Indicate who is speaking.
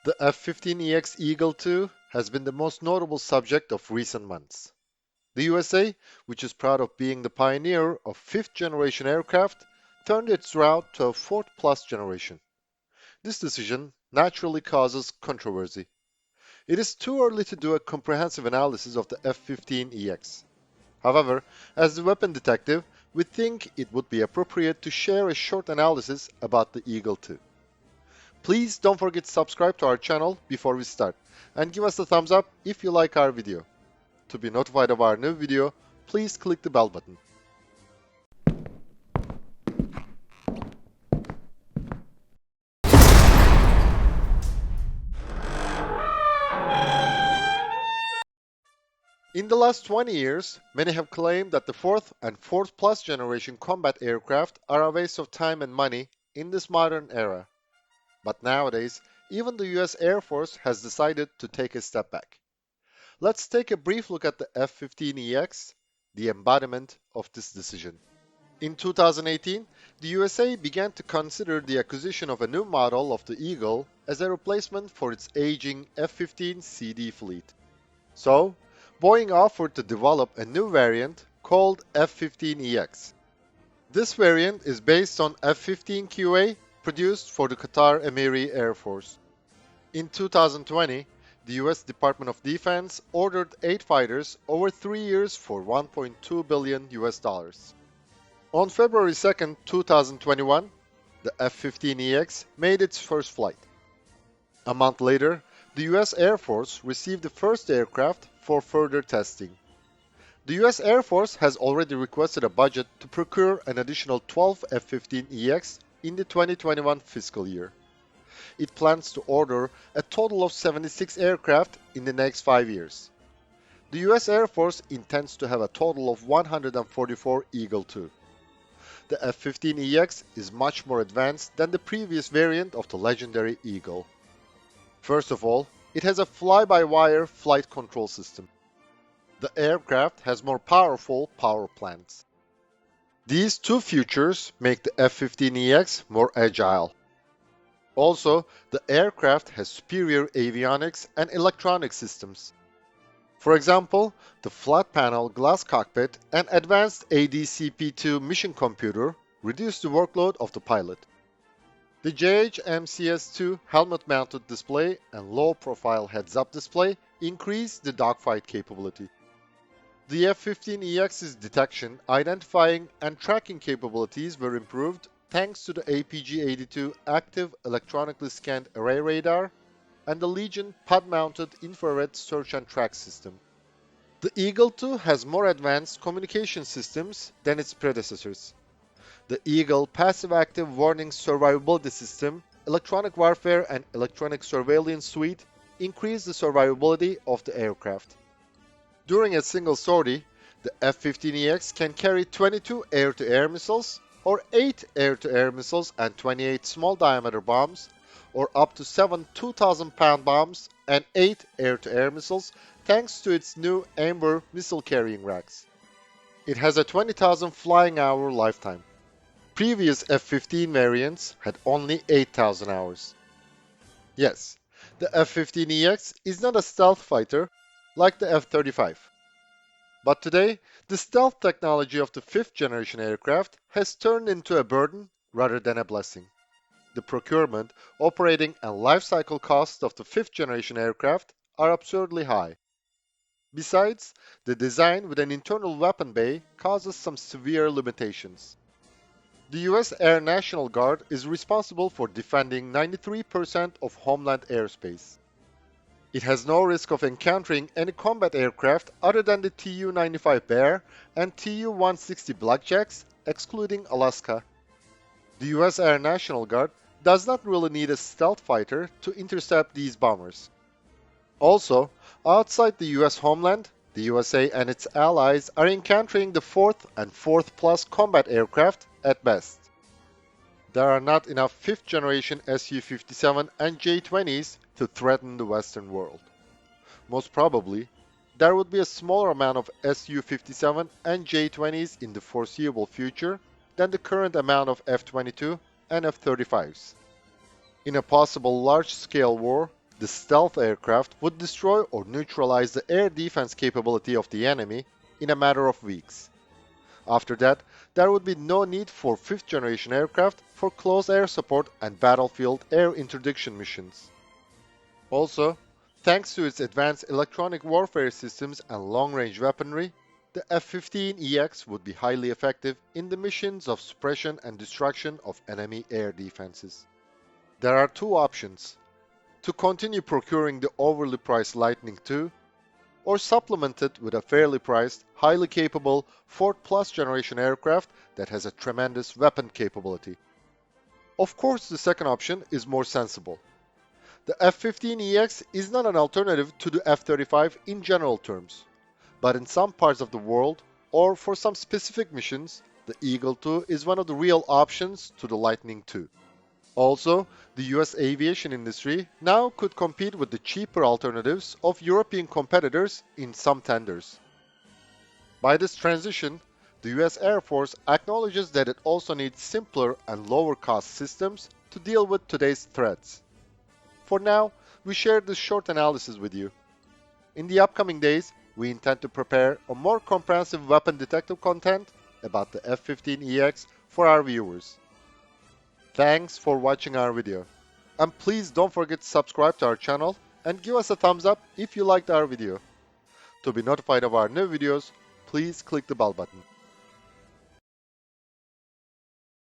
Speaker 1: The F-15EX Eagle II has been the most notable subject of recent months. The USA, which is proud of being the pioneer of fifth-generation aircraft, turned its route to a fourth-plus generation. This decision naturally causes controversy. It is too early to do a comprehensive analysis of the F-15EX. However, as the weapon detective, we think it would be appropriate to share a short analysis about the Eagle II. Please don't forget to subscribe to our channel before we start, and give us a thumbs up if you like our video. To be notified of our new video, please click the bell button. In the last 20 years, many have claimed that the fourth and fourth plus generation combat aircraft are a waste of time and money in this modern era. But nowadays, even the US Air Force has decided to take a step back. Let's take a brief look at the F-15EX, the embodiment of this decision. In 2018, the USA began to consider the acquisition of a new model of the Eagle as a replacement for its aging F-15CD fleet. So, Boeing offered to develop a new variant called F-15EX. This variant is based on F-15QA produced for the Qatar Emiri Air Force. In 2020, the US Department of Defense ordered 8 fighters over 3 years for $1.2 billion US. On February 2, 2021, the F-15EX made its first flight. A month later, the US Air Force received the first aircraft for further testing. The US Air Force has already requested a budget to procure an additional 12 F-15EX in the 2021 fiscal year. It plans to order a total of 76 aircraft in the next 5 years. The US Air Force intends to have a total of 144 Eagle II. The F-15EX is much more advanced than the previous variant of the legendary Eagle. First of all, it has a fly-by-wire flight control system. The aircraft has more powerful power plants. These two features make the F-15EX more agile. Also, the aircraft has superior avionics and electronic systems. For example, the flat-panel glass cockpit and advanced ADCP-2 mission computer reduce the workload of the pilot. The JHMCS-2 helmet-mounted display and low-profile heads-up display increase the dogfight capability. The F-15EX's detection, identifying, and tracking capabilities were improved thanks to the APG-82 active electronically scanned array radar and the Legion pod-mounted infrared search and track system. The Eagle II has more advanced communication systems than its predecessors. The Eagle Passive-Active Warning Survivability System, Electronic Warfare and Electronic Surveillance Suite increase the survivability of the aircraft. During a single sortie, the F-15EX can carry 22 air-to-air missiles, or 8 air-to-air missiles and 28 small-diameter bombs, or up to 7 2,000-pound bombs and 8 air-to-air missiles thanks to its new Amber missile-carrying racks. It has a 20,000 flying-hour lifetime. Previous F-15 variants had only 8,000 hours. Yes, the F-15EX is not a stealth fighter like the F-35. But today, the stealth technology of the fifth-generation aircraft has turned into a burden rather than a blessing. The procurement, operating, and life cycle costs of the fifth-generation aircraft are absurdly high. Besides, the design with an internal weapon bay causes some severe limitations. The US Air National Guard is responsible for defending 93% of homeland airspace. It has no risk of encountering any combat aircraft other than the Tu-95 Bear and Tu-160 Blackjacks, excluding Alaska. The US Air National Guard does not really need a stealth fighter to intercept these bombers. Also, outside the US homeland, the USA and its allies are encountering the fourth and fourth plus combat aircraft at best. There are not enough fifth-generation Su-57 and J-20s to threaten the Western world. Most probably, there would be a smaller amount of Su-57 and J-20s in the foreseeable future than the current amount of F-22 and F-35s. In a possible large-scale war, The stealth aircraft would destroy or neutralize the air defense capability of the enemy in a matter of weeks. After that, there would be no need for fifth-generation aircraft for close air support and battlefield air interdiction missions. Also, thanks to its advanced electronic warfare systems and long-range weaponry, the F-15EX would be highly effective in the missions of suppression and destruction of enemy air defenses. There are two options: to continue procuring the overly priced Lightning II, or supplement it with a fairly priced, highly capable 4th+ generation aircraft that has a tremendous weapon capability. Of course, the second option is more sensible. The F-15EX is not an alternative to the F-35 in general terms, but in some parts of the world, or for some specific missions, the Eagle II is one of the real options to the Lightning II. Also, the US aviation industry now could compete with the cheaper alternatives of European competitors in some tenders. By this transition, the US Air Force acknowledges that it also needs simpler and lower-cost systems to deal with today's threats. For now, we shared this short analysis with you. In the upcoming days, we intend to prepare a more comprehensive weapon detective content about the F-15EX for our viewers. Thanks for watching our video. And please don't forget to subscribe to our channel and give us a thumbs up if you liked our video. To be notified of our new videos, please click the bell button.